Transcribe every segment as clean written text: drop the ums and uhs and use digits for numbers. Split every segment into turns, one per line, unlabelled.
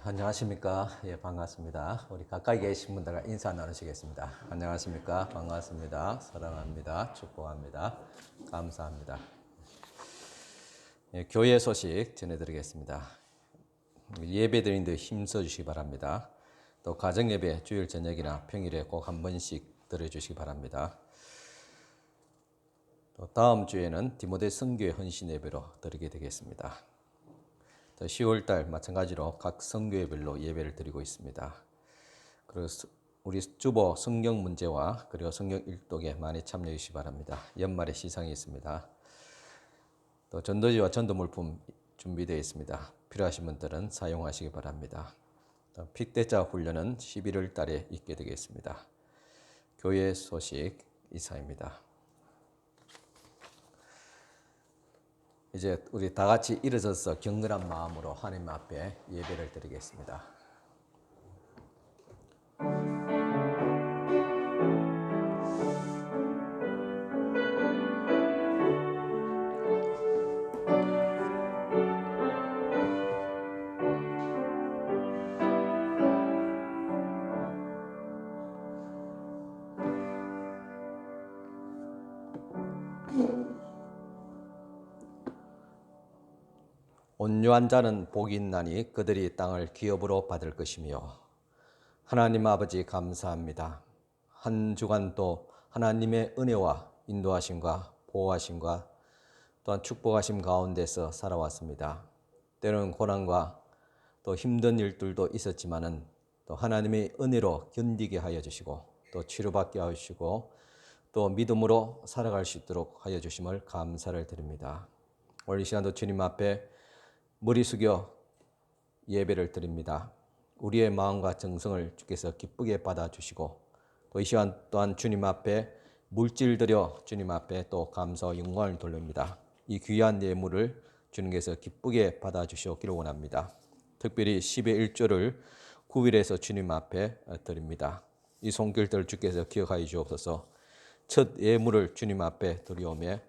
안녕하십니까. 반갑습니다. 우리 가까이 계신 분들과 인사 나누시겠습니다. 안녕하십니까. 반갑습니다. 사랑합니다. 축복합니다. 감사합니다. 교회 소식 전해드리겠습니다. 예배 드리는데 힘써 주시기 바랍니다. 또 가정예배 주일 저녁이나 평일에 꼭 한 번씩 드려주시기 바랍니다. 또 다음 주에는 디모데 선교회 헌신 예배로 드리게 되겠습니다. 10월달 마찬가지로 각 선교회별로 예배를 드리고 있습니다. 그리고 우리 주보 성경 문제와 그리고 성경 일독에 많이 참여해 주시기 바랍니다. 연말에 시상이 있습니다. 또 전도지와 전도물품 준비되어 있습니다. 필요하신 분들은 사용하시기 바랍니다. 픽대자 훈련은 11월 달에 있게 되겠습니다. 교회 소식 이상입니다. 이제 우리 다 같이 일어서서 경건한 마음으로 하나님 앞에 예배를 드리겠습니다. 온유한 자는 복이 있나니 그들이 땅을 기업으로 받을 것이며 하나님 아버지 감사합니다. 한 주간도 하나님의 은혜와 인도하심과 보호하심과 또한 축복하심 가운데서 살아왔습니다. 때로는 고난과 또 힘든 일들도 있었지만은 또 하나님의 은혜로 견디게 하여 주시고 또 치료받게 하여 주시고 또 믿음으로 살아갈 수 있도록 하여 주심을 감사를 드립니다. 오늘 이 시간도 주님 앞에 머리 숙여 예배를 드립니다. 우리의 마음과 정성을 주께서 기쁘게 받아주시고 또 이 시간 또한 주님 앞에 물질들여 주님 앞에 또 감사와 영광을 돌립니다. 이 귀한 예물을 주님께서 기쁘게 받아주시기를 원합니다. 특별히 10의 1조를 9일에서 주님 앞에 드립니다. 이 손길들을 주께서 기억하여 주옵소서. 첫 예물을 주님 앞에 드리오며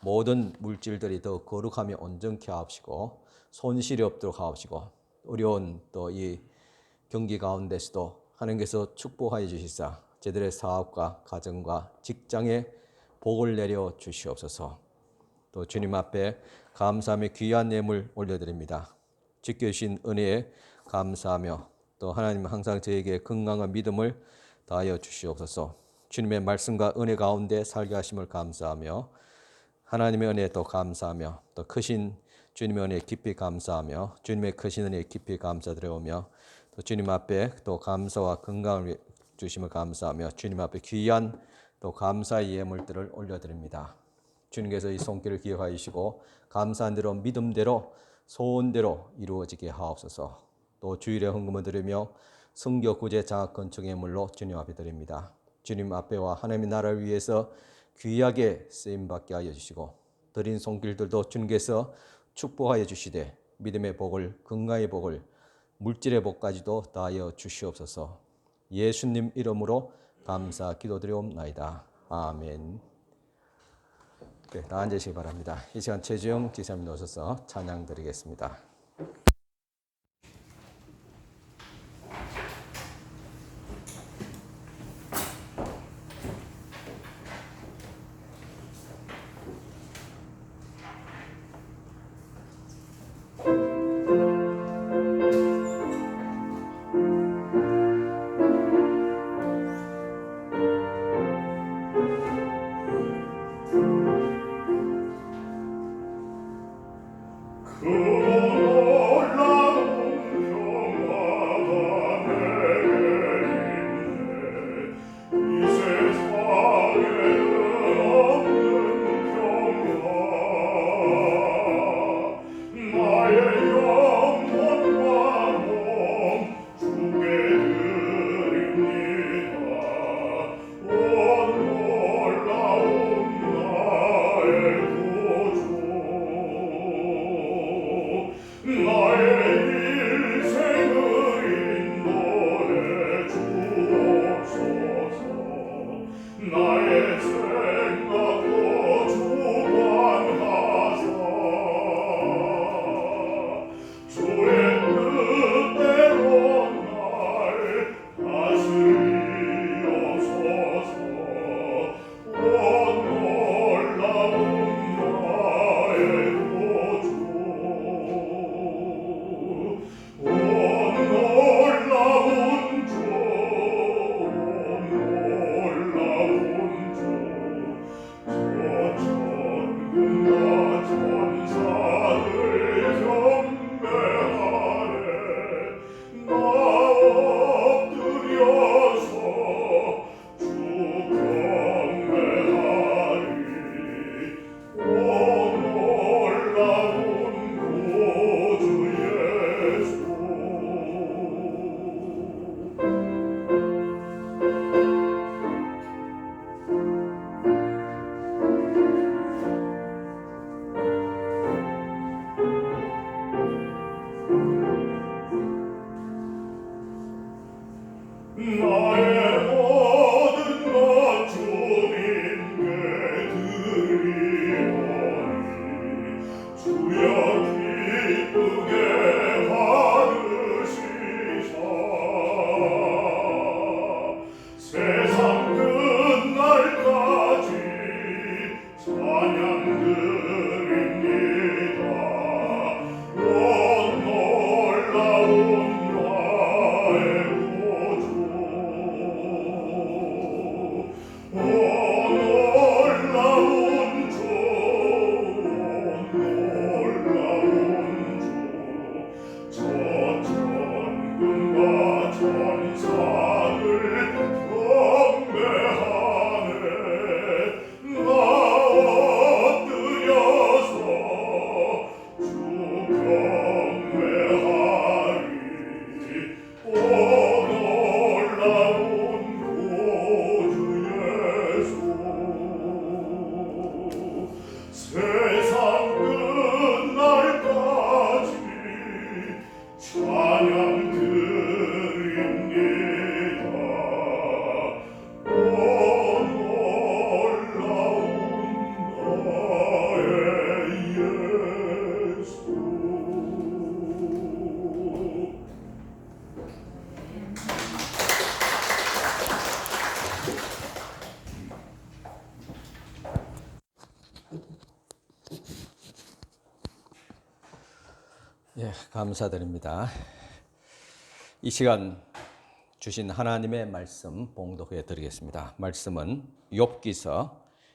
모든 물질들이 더 거룩하며 온전케 하옵시고 손실이 없도록 하옵시고 어려운 또 이 경기 가운데서도 하나님께서 축복하여 주시사 저들의 사업과 가정과 직장에 복을 내려 주시옵소서. 또 주님 앞에 감사하며 귀한 예물 올려드립니다. 지켜주신 은혜에 감사하며 또 하나님 항상 저에게 건강한 믿음을 다하여 주시옵소서. 주님의 말씀과 은혜 가운데 살게 하심을 감사하며 하나님의 은혜에 또 감사하며 또 크신 주님의 은혜에 깊이 감사하며 주님의 크신 은혜에 깊이 감사드려오며 또 주님 앞에 또 감사와 건강을 주심을 감사하며 주님 앞에 귀한 또 감사의 예물들을 올려드립니다. 주님께서 이 손길을 기억하여 주시고 감사한 대로 믿음대로 소원대로 이루어지게 하옵소서. 또 주일에 헌금을 드리며 성교 구제 장학 건축 예물로 주님 앞에 드립니다. 주님 앞에와 하나님의 나라를 위해서 귀하게 쓰임받게 하여 주시고 드린 손길들도 주님께서 축복하여 주시되 믿음의 복을 건강의 복을 물질의 복까지도 다하여 주시옵소서. 예수님 이름으로 감사 기도드리옵나이다. 아멘. 다 앉으시기 바랍니다. 이 시간 최주영 지사님 오셔서 찬양 드리겠습니다.
Oh
예, 감사드립니다. 이 시간 주신 하나님의 말씀 봉독해 드리겠습니다. 말씀은 욥기서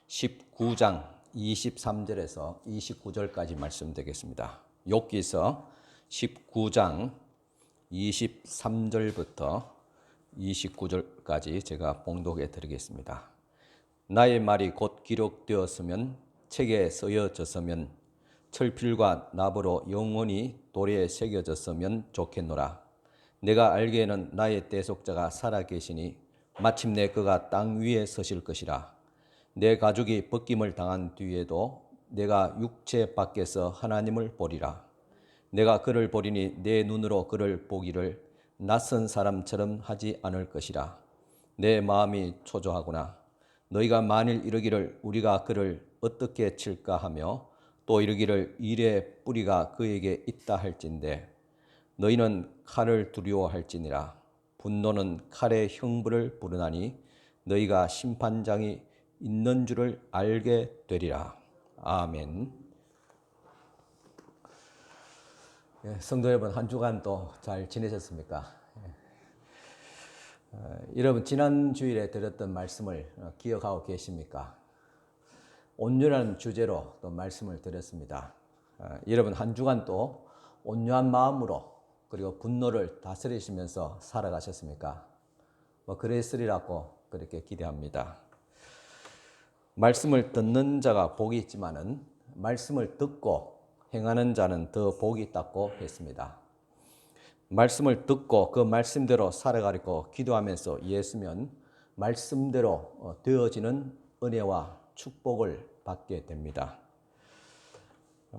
19장 23절에서 29절까지 말씀드리겠습니다. 욥기서 19장 23절부터 29절까지 제가 봉독해 드리겠습니다. 나의 말이 곧 기록되었으면 책에 쓰여졌으면 철필과 납으로 영원히 돌에 새겨졌으면 좋겠노라. 내가 알기에는 나의 대속자가 살아계시니 마침내 그가 땅 위에 서실 것이라. 내 가죽이 벗김을 당한 뒤에도 내가 육체 밖에서 하나님을 보리라. 내가 그를 보리니 내 눈으로 그를 보기를 낯선 사람처럼 하지 않을 것이라. 내 마음이 초조하구나. 너희가 만일 이르기를 우리가 그를 어떻게 칠까 하며 또 이르기를 일의 뿌리가 그에게 있다 할진대 너희는 칼을 두려워할지니라. 분노는 칼의 형벌을 부르나니 너희가 심판장이 있는 줄을 알게 되리라. 아멘. 예, 성도 여러분, 한 주간 또 잘 지내셨습니까? 여러분, 지난 주일에 드렸던 말씀을 기억하고 계십니까? 온유라는 주제로 또 말씀을 드렸습니다. 여러분, 한 주간 또 온유한 마음으로 그리고 분노를 다스리시면서 살아가셨습니까? 그랬으리라고 그렇게 기대합니다. 말씀을 듣는 자가 복이 있지만은 말씀을 듣고 행하는 자는 더 복이 있다고 했습니다. 말씀을 듣고 그 말씀대로 살아가려고 기도하면서 예수면 말씀대로 되어지는 은혜와 축복을 받게 됩니다.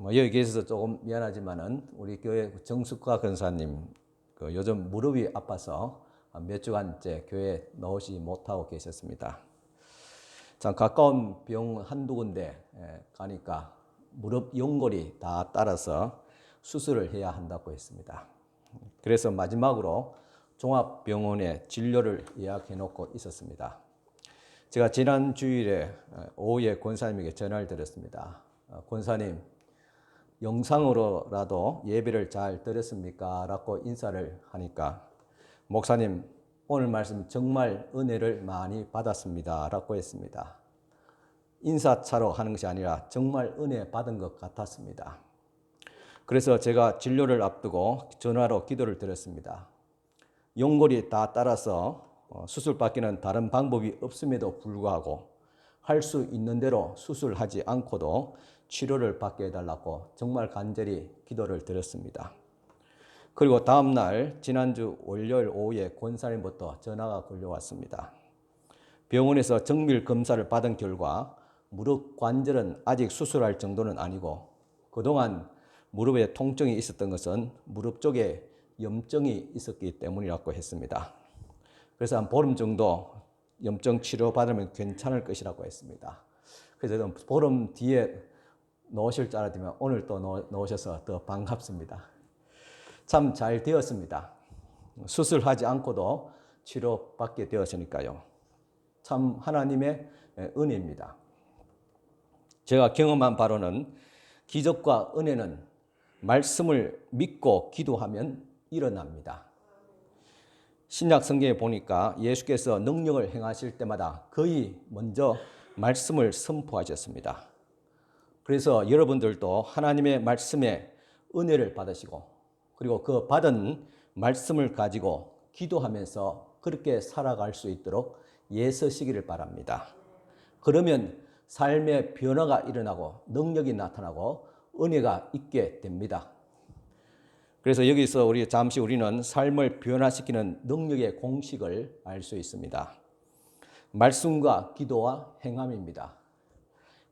여기 계셔서 조금 미안하지만은 우리 교회 정숙과 권사님 요즘 무릎이 아파서 몇 주간째 교회에 나오지 못하고 계셨습니다. 참 가까운 병 한두 군데 가니까 무릎 연골이 다 따라서 수술을 해야 한다고 했습니다. 그래서 마지막으로 종합병원에 진료를 예약해 놓고 있었습니다. 제가 지난 주일에 오후에 권사님에게 전화를 드렸습니다. 권사님, 영상으로라도 예배를 잘 드렸습니까? 라고 인사를 하니까 목사님, 오늘 말씀 정말 은혜를 많이 받았습니다. 라고 했습니다. 인사차로 하는 것이 아니라 정말 은혜 받은 것 같았습니다. 그래서 제가 진료를 앞두고 전화로 기도를 드렸습니다. 연골이 다 따라서 수술받기는 다른 방법이 없음에도 불구하고 할 수 있는 대로 수술하지 않고도 치료를 받게 해달라고 정말 간절히 기도를 드렸습니다. 그리고 다음 날 지난주 월요일 오후에 권사님부터 전화가 걸려왔습니다. 병원에서 정밀 검사를 받은 결과 무릎 관절은 아직 수술할 정도는 아니고 그동안 무릎에 통증이 있었던 것은 무릎 쪽에 염증이 있었기 때문이라고 했습니다. 그래서 한 보름 정도 염증 치료 받으면 괜찮을 것이라고 했습니다. 그래서 보름 뒤에 놓으실 줄 알았더니 오늘 또 놓으셔서 더 반갑습니다. 참 잘 되었습니다. 수술하지 않고도 치료받게 되었으니까요. 참 하나님의 은혜입니다. 제가 경험한 바로는 기적과 은혜는 말씀을 믿고 기도하면 일어납니다. 신약 성경에 보니까 예수께서 능력을 행하실 때마다 거의 먼저 말씀을 선포하셨습니다. 그래서 여러분들도 하나님의 말씀에 은혜를 받으시고 그리고 그 받은 말씀을 가지고 기도하면서 그렇게 살아갈 수 있도록 애쓰시기를 바랍니다. 그러면 삶의 변화가 일어나고 능력이 나타나고 은혜가 있게 됩니다. 그래서 여기서 잠시 우리는 삶을 변화시키는 능력의 공식을 알 수 있습니다. 말씀과 기도와 행함입니다.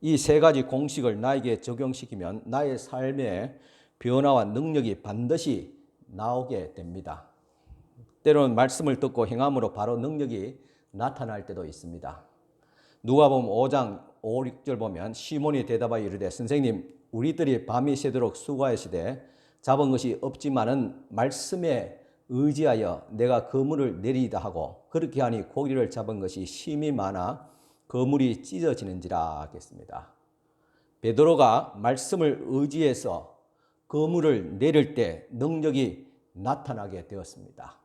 이 세 가지 공식을 나에게 적용시키면 나의 삶의 변화와 능력이 반드시 나오게 됩니다. 때로는 말씀을 듣고 행함으로 바로 능력이 나타날 때도 있습니다. 누가복음 5장 5, 6절 보면 시몬이 대답하여 이르되 선생님 우리들이 밤이 새도록 수고하시되 잡은 것이 없지만은 말씀에 의지하여 내가 그물을 내리이다 하고 그렇게 하니 고기를 잡은 것이 심히 많아 그물이 찢어지는지라 하겠습니다. 베드로가 말씀을 의지해서 그물을 내릴 때 능력이 나타나게 되었습니다.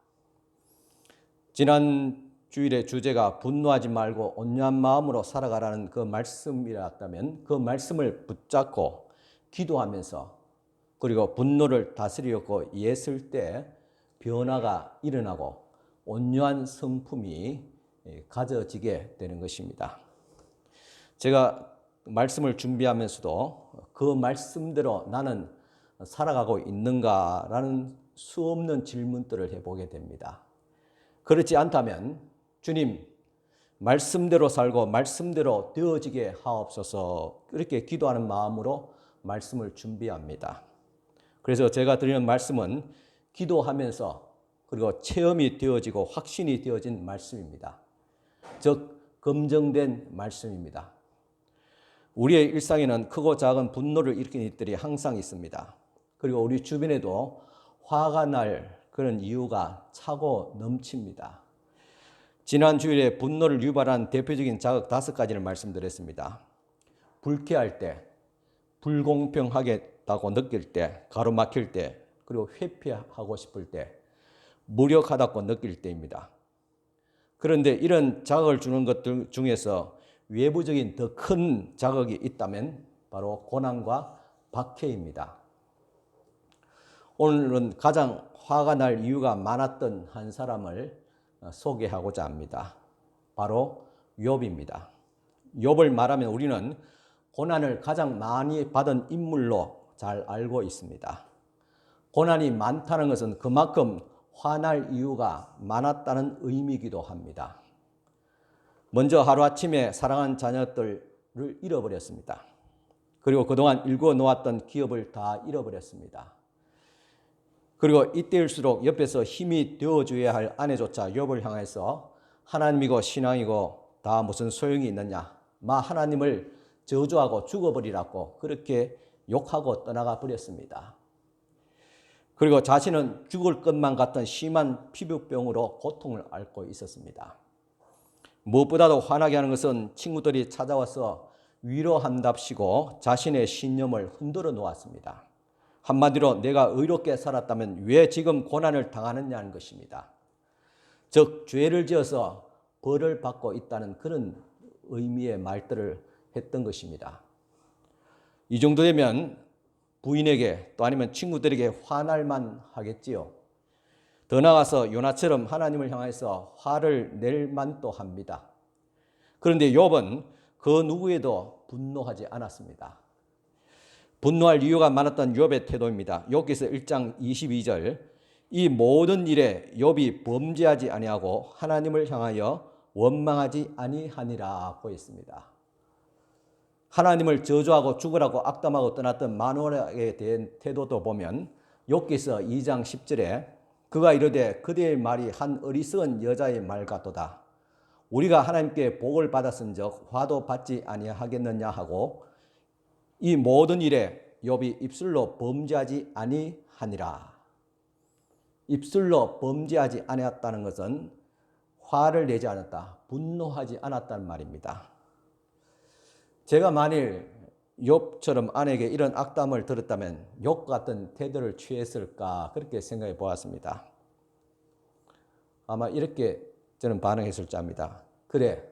지난 주일의 주제가 분노하지 말고 온유한 마음으로 살아가라는 그 말씀이었다면 그 말씀을 붙잡고 기도하면서 그리고 분노를 다스리고 애쓸 때 변화가 일어나고 온유한 성품이 가져지게 되는 것입니다. 제가 말씀을 준비하면서도 그 말씀대로 나는 살아가고 있는가라는 수없는 질문들을 해보게 됩니다. 그렇지 않다면 주님 말씀대로 살고 말씀대로 되어지게 하옵소서 그렇게 기도하는 마음으로 말씀을 준비합니다. 그래서 제가 드리는 말씀은 기도하면서 그리고 체험이 되어지고 확신이 되어진 말씀입니다. 즉 검증된 말씀입니다. 우리의 일상에는 크고 작은 분노를 일으키는 일들이 항상 있습니다. 그리고 우리 주변에도 화가 날 그런 이유가 차고 넘칩니다. 지난 주일에 분노를 유발한 대표적인 자극 5가지를 말씀드렸습니다. 불쾌할 때, 불공평하겠다고 느낄 때, 가로막힐 때, 그리고 회피하고 싶을 때, 무력하다고 느낄 때입니다. 그런데 이런 자극을 주는 것들 중에서 외부적인 더 큰 자극이 있다면 바로 고난과 박해입니다. 오늘은 가장 화가 날 이유가 많았던 한 사람을 소개하고자 합니다. 바로 욥입니다. 욥을 말하면 우리는 고난을 가장 많이 받은 인물로 잘 알고 있습니다. 고난이 많다는 것은 그만큼 화날 이유가 많았다는 의미이기도 합니다. 먼저 하루아침에 사랑한 자녀들을 잃어버렸습니다. 그리고 그동안 일궈 놓았던 기업을 다 잃어버렸습니다. 그리고 이때일수록 옆에서 힘이 되어줘야 할 아내조차 욥을 향해서 하나님이고 신앙이고 다 무슨 소용이 있느냐, 하나님을 저주하고 죽어버리라고 그렇게 욕하고 떠나가 버렸습니다. 그리고 자신은 죽을 것만 같던 심한 피부병으로 고통을 앓고 있었습니다. 무엇보다도 화나게 하는 것은 친구들이 찾아와서 위로한답시고 자신의 신념을 흔들어 놓았습니다. 한마디로 내가 의롭게 살았다면 왜 지금 고난을 당하느냐는 것입니다. 즉 죄를 지어서 벌을 받고 있다는 그런 의미의 말들을 했던 것입니다. 이 정도 되면 부인에게 또 아니면 친구들에게 화날만 하겠지요. 더 나아가서 요나처럼 하나님을 향해서 화를 낼 만도 합니다. 그런데 욥은 그 누구에도 분노하지 않았습니다. 분노할 이유가 많았던 욥의 태도입니다. 욥기서 1장 22절 이 모든 일에 욥이 범죄하지 아니하고 하나님을 향하여 원망하지 아니하니라 보였습니다. 하나님을 저주하고 죽으라고 악담하고 떠났던 마노아에 대한 태도도 보면 욥기서 2장 10절에 그가 이르되 그대의 말이 한 어리석은 여자의 말 같도다. 우리가 하나님께 복을 받았은즉 화도 받지 아니하겠느냐 하고 이 모든 일에 욥이 입술로 범죄하지 아니하니라. 입술로 범죄하지 아니했다는 것은 화를 내지 않았다, 분노하지 않았다는 말입니다. 제가 만일 욥처럼 아내에게 이런 악담을 들었다면 욥 같은 태도를 취했을까 그렇게 생각해 보았습니다. 아마 이렇게 저는 반응했을 줄 압니다. 그래,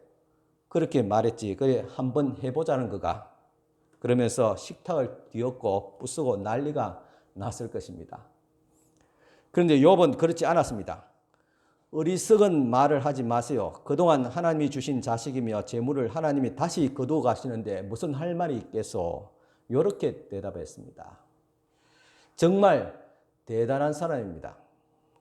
그렇게 말했지. 그래, 한번 해보자는 거가. 그러면서 식탁을 뒤엎고 부수고 난리가 났을 것입니다. 그런데 욥은 그렇지 않았습니다. 어리석은 말을 하지 마세요. 그동안 하나님이 주신 자식이며 재물을 하나님이 다시 거두어 가시는데 무슨 할 말이 있겠소? 이렇게 대답했습니다. 정말 대단한 사람입니다.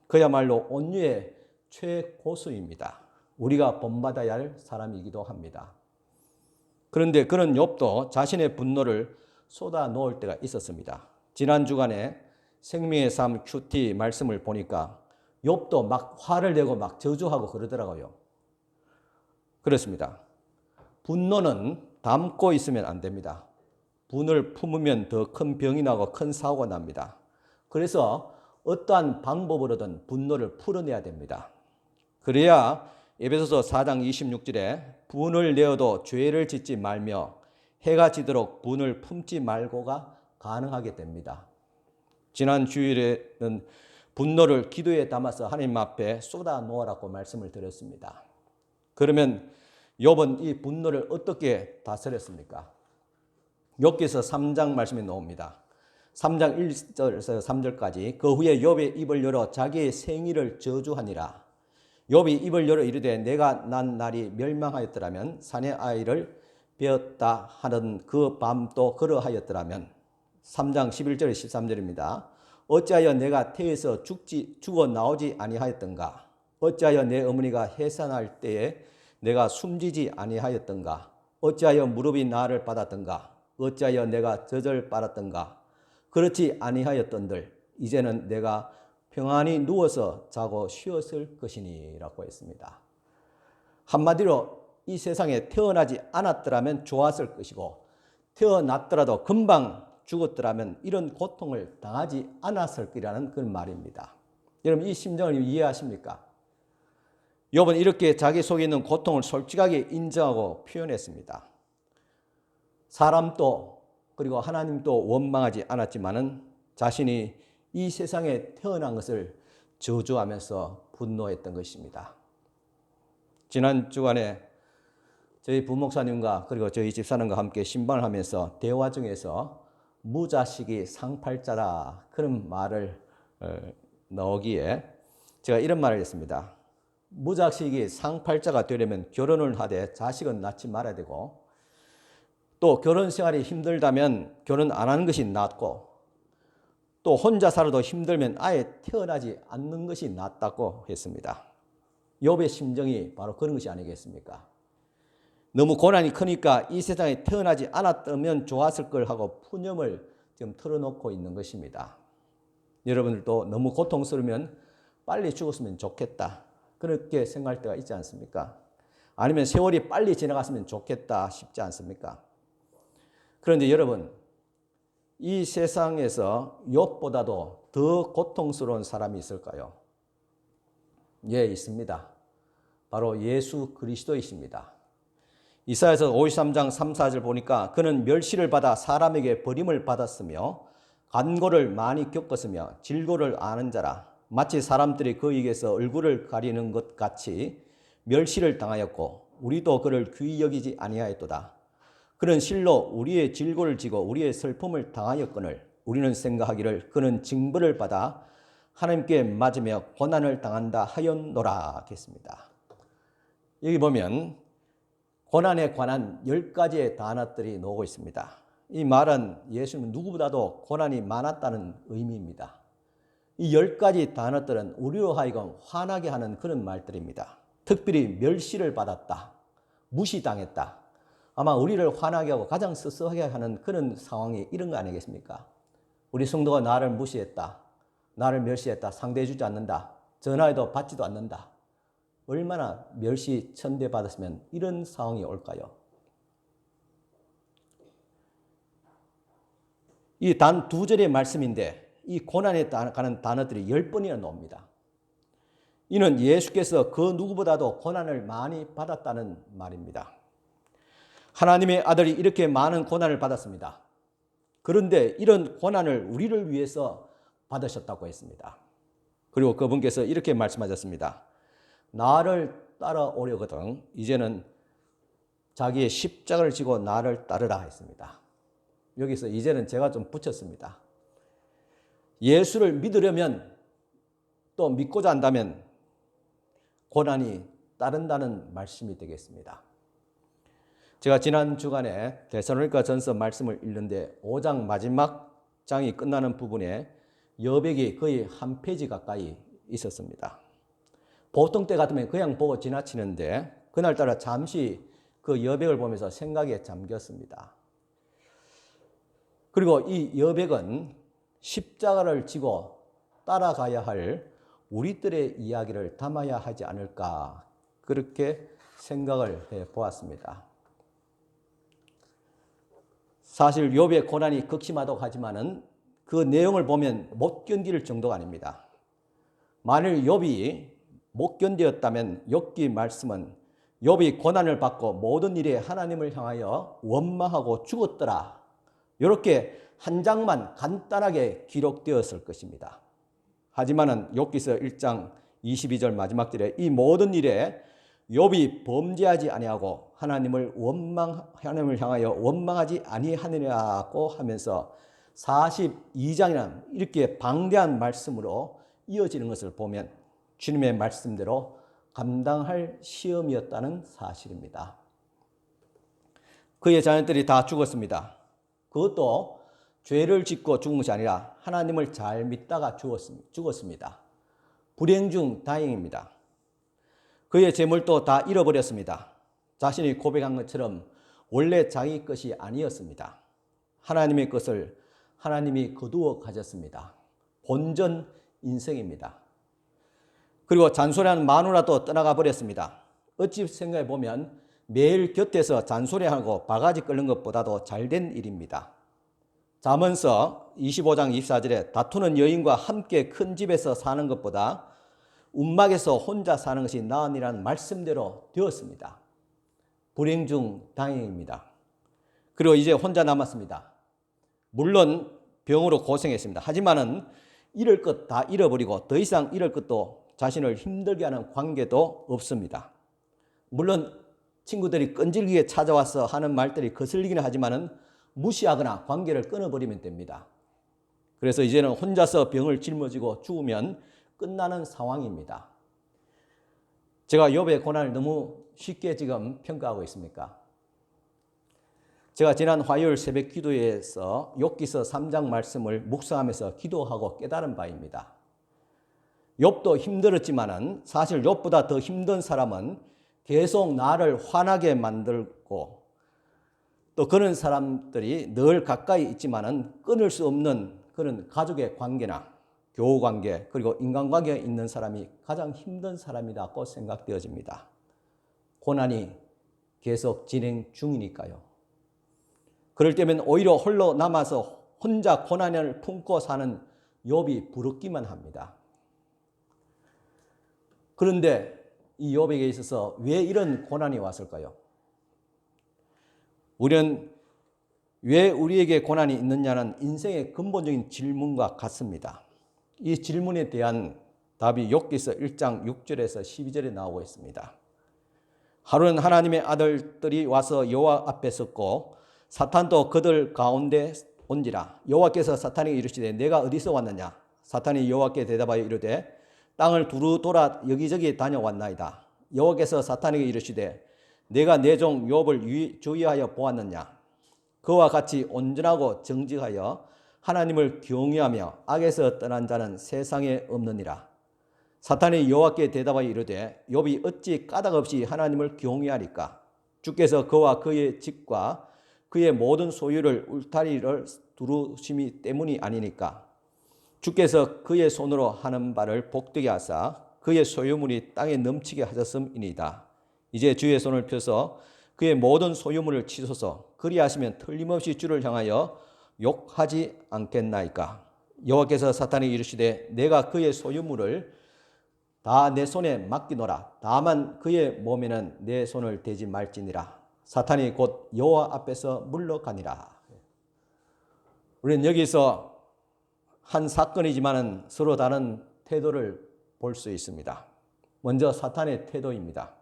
그야말로 온유의 최고수입니다. 우리가 본받아야 할 사람이기도 합니다. 그런데 그는 욥도 자신의 분노를 쏟아 놓을 때가 있었습니다. 지난 주간에 생명의 삶 큐티 말씀을 보니까 욥도 막 화를 내고 막 저주하고 그러더라고요. 그렇습니다. 분노는 담고 있으면 안 됩니다. 분을 품으면 더 큰 병이 나고 큰 사고가 납니다. 그래서 어떠한 방법으로든 분노를 풀어내야 됩니다. 그래야 에베소서 4장 26절에 분을 내어도 죄를 짓지 말며 해가 지도록 분을 품지 말고가 가능하게 됩니다. 지난 주일에는 분노를 기도에 담아서 하나님 앞에 쏟아 놓으라고 말씀을 드렸습니다. 그러면 욥은 이 분노를 어떻게 다스렸습니까? 욥기서 3장 말씀이 나옵니다. 3장 1절에서 3절까지 그 후에 욥의 입을 열어 자기의 생일을 저주하니라. 욥이 입을 열어 이르되 내가 난 날이 멸망하였더라면 산의 아이를 베었다 하는 그 밤도 그러하였더라면 3장 11절 13절입니다. 어찌하여 내가 태에서 죽어 나오지 아니하였던가? 어찌하여 내 어머니가 해산할 때에 내가 숨지지 아니하였던가? 어찌하여 무릎이 나를 받았던가? 어찌하여 내가 젖을 빨았던가? 그렇지 아니하였던들 이제는 내가 평안히 누워서 자고 쉬었을 것이니라고 했습니다. 한마디로 이 세상에 태어나지 않았더라면 좋았을 것이고 태어났더라도 금방 죽었더라면 이런 고통을 당하지 않았을 거라는 그런 말입니다. 여러분 이 심정을 이해하십니까? 욥은 이렇게 자기 속에 있는 고통을 솔직하게 인정하고 표현했습니다. 사람도 그리고 하나님도 원망하지 않았지만은 자신이 이 세상에 태어난 것을 저주하면서 분노했던 것입니다. 지난 주간에 저희 부목사님과 그리고 저희 집사님과 함께 신방을 하면서 대화 중에서 무자식이 상팔자라 그런 말을 나오기에 제가 이런 말을 했습니다. 무자식이 상팔자가 되려면 결혼을 하되 자식은 낳지 말아야 되고 또 결혼 생활이 힘들다면 결혼 안 하는 것이 낫고 또 혼자 살아도 힘들면 아예 태어나지 않는 것이 낫다고 했습니다. 욥의 심정이 바로 그런 것이 아니겠습니까? 너무 고난이 크니까 이 세상에 태어나지 않았다면 좋았을 걸 하고 푸념을 지금 털어놓고 있는 것입니다. 여러분들도 너무 고통스러우면 빨리 죽었으면 좋겠다. 그렇게 생각할 때가 있지 않습니까? 아니면 세월이 빨리 지나갔으면 좋겠다 싶지 않습니까? 그런데 여러분, 이 세상에서 욥보다도 더 고통스러운 사람이 있을까요? 예, 있습니다. 바로 예수 그리스도이십니다. 이사야서 53장 3, 4절 보니까 그는 멸시를 받아 사람에게 버림을 받았으며 간고를 많이 겪었으며 질고를 아는 자라. 마치 사람들이 그에게서 얼굴을 가리는 것 같이 멸시를 당하였고 우리도 그를 귀히 여기지 아니하였도다. 그는 실로 우리의 질고를 지고 우리의 슬픔을 당하였거늘 우리는 생각하기를 그는 징벌을 받아 하나님께 맞으며 고난을 당한다 하였노라 했습니다. 여기 보면 고난에 관한 10가지의 단어들이 나오고 있습니다. 이 말은 예수님은 누구보다도 고난이 많았다는 의미입니다. 이 10가지 단어들은 우리로 하여금 화나게 하는 그런 말들입니다. 특별히 멸시를 받았다, 무시당했다. 아마 우리를 화나게 하고 가장 섭섭하게 하는 그런 상황이 이런 거 아니겠습니까? 우리 성도가 나를 무시했다, 나를 멸시했다, 상대해주지 않는다, 전화해도 받지도 않는다. 얼마나 멸시 천대받았으면 이런 상황이 올까요? 이 단 2절의 말씀인데 이 고난에 관한 단어들이 10번이나 나옵니다. 이는 예수께서 그 누구보다도 고난을 많이 받았다는 말입니다. 하나님의 아들이 이렇게 많은 고난을 받았습니다. 그런데 이런 고난을 우리를 위해서 받으셨다고 했습니다. 그리고 그분께서 이렇게 말씀하셨습니다. 나를 따라오려거든 이제는 자기의 십자가를 지고 나를 따르라 했습니다. 여기서 이제는 제가 좀 붙였습니다. 예수를 믿으려면 또 믿고자 한다면 고난이 따른다는 말씀이 되겠습니다. 제가 지난 주간에 데살로니가 전서 말씀을 읽는데 5장 마지막 장이 끝나는 부분에 여백이 거의 한 페이지 가까이 있었습니다. 보통 때 같으면 그냥 보고 지나치는데 그날따라 잠시 그 여백을 보면서 생각에 잠겼습니다. 그리고 이 여백은 십자가를 지고 따라가야 할 우리들의 이야기를 담아야 하지 않을까 그렇게 생각을 해보았습니다. 사실 욥의 고난이 극심하다고 하지만은 그 내용을 보면 못 견딜 정도가 아닙니다. 만일 욥이 못 견디었다면 욥기 말씀은 욥이 고난을 받고 모든 일에 하나님을 향하여 원망하고 죽었더라. 이렇게 한 장만 간단하게 기록되었을 것입니다. 하지만은 욥기서 1장 22절 마지막 절에 이 모든 일에 욥이 범죄하지 아니하고 하나님을 향하여 원망하지 아니하느냐고 하면서 42장이나 이렇게 방대한 말씀으로 이어지는 것을 보면 주님의 말씀대로 감당할 시험이었다는 사실입니다. 그의 자녀들이 다 죽었습니다. 그것도 죄를 짓고 죽은 것이 아니라 하나님을 잘 믿다가 죽었습니다. 불행 중 다행입니다. 그의 재물도 다 잃어버렸습니다. 자신이 고백한 것처럼 원래 자기 것이 아니었습니다. 하나님의 것을 하나님이 거두어 가졌습니다. 본전 인생입니다. 그리고 잔소리하는 마누라도 떠나가 버렸습니다. 어찌 생각해 보면 매일 곁에서 잔소리하고 바가지 끓는 것보다도 잘된 일입니다. 잠언서 25장 24절에 다투는 여인과 함께 큰 집에서 사는 것보다 움막에서 혼자 사는 것이 나으니라는 말씀대로 되었습니다. 불행 중 다행입니다. 그리고 이제 혼자 남았습니다. 물론 병으로 고생했습니다. 하지만은 잃을 것 다 잃어버리고 더 이상 잃을 것도 자신을 힘들게 하는 관계도 없습니다. 물론 친구들이 끈질기게 찾아와서 하는 말들이 거슬리기는 하지만은 무시하거나 관계를 끊어버리면 됩니다. 그래서 이제는 혼자서 병을 짊어지고 죽으면 끝나는 상황입니다. 제가 욥의 고난을 너무 쉽게 지금 평가하고 있습니까? 제가 지난 화요일 새벽 기도회에서 욥기서 3장 말씀을 묵상하면서 기도하고 깨달은 바입니다. 욥도 힘들었지만은 사실 욥보다 더 힘든 사람은 계속 나를 화나게 만들고 또 그런 사람들이 늘 가까이 있지만은 끊을 수 없는 그런 가족의 관계나 교우 관계 그리고 인간관계가 있는 사람이 가장 힘든 사람이라고 생각되어집니다. 고난이 계속 진행 중이니까요. 그럴 때면 오히려 홀로 남아서 혼자 고난을 품고 사는 욥이 부럽기만 합니다. 그런데 이 욥에게 있어서 왜 이런 고난이 왔을까요? 우리는 왜 우리에게 고난이 있느냐는 인생의 근본적인 질문과 같습니다. 이 질문에 대한 답이 욥기서 1장 6절에서 12절에 나오고 있습니다. 하루는 하나님의 아들들이 와서 여호와 앞에 섰고 사탄도 그들 가운데 온지라. 여호와께서 사탄에게 이르시되 내가 어디서 왔느냐? 사탄이 여호와께 대답하여 이르되 땅을 두루 돌아 여기저기 다녀왔나이다. 여호와께서 사탄에게 이르시되 내가 내 종 욥을 주의하여 보았느냐? 그와 같이 온전하고 정직하여 하나님을 경외하며 악에서 떠난 자는 세상에 없느니라. 사탄이 여호와께 대답하여 이르되 욥이 어찌 까닭없이 하나님을 경외하리까? 주께서 그와 그의 집과 그의 모든 소유를 울타리를 두루심이 때문이 아니니까. 주께서 그의 손으로 하는 바를 복되게 하사 그의 소유물이 땅에 넘치게 하셨음이니이다. 이제 주의 손을 펴서 그의 모든 소유물을 치소서. 그리하시면 틀림없이 주를 향하여 욕하지 않겠나이까. 여호와께서 사탄에게 이르시되 내가 그의 소유물을 다 내 손에 맡기노라. 다만 그의 몸에는 내 손을 대지 말지니라. 사탄이 곧 여호와 앞에서 물러가니라. 우리는 여기서 한 사건이지만 서로 다른 태도를 볼 수 있습니다. 먼저 사탄의 태도입니다.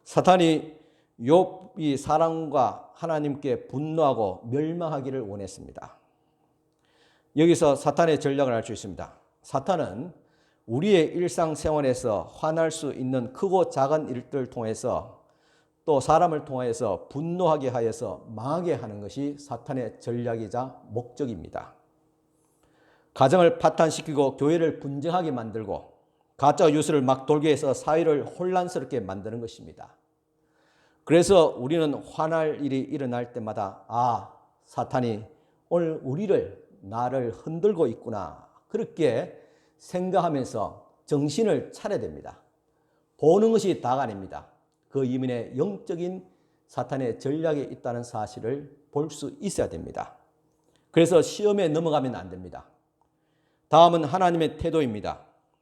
사탄이 욥이 사랑과 하나님께 분노하고 멸망하기를 원했습니다. 여기서 사탄의 전략을 알 수 있습니다. 사탄은 우리의 일상생활에서 화날 수 있는 크고 작은 일들을 통해서 또 사람을 통해서 분노하게 하여서 망하게 하는 것이 사탄의 전략이자 목적입니다. 가정을 파탄시키고 교회를 분쟁하게 만들고 가짜 뉴스를 막 돌게 해서 사회를 혼란스럽게 만드는 것입니다. 그래서 우리는 화날 일이 일어날 때마다 사탄이 오늘 나를 흔들고 있구나, 그렇게 생각하면서 정신을 차려야 됩니다. 보는 것이 다가 아닙니다. 그 이면에 영적인 사탄의 전략이 있다는 사실을 볼 수 있어야 됩니다. 그래서 시험에 넘어가면 안 됩니다. 다음은 하나님의 태도입니다.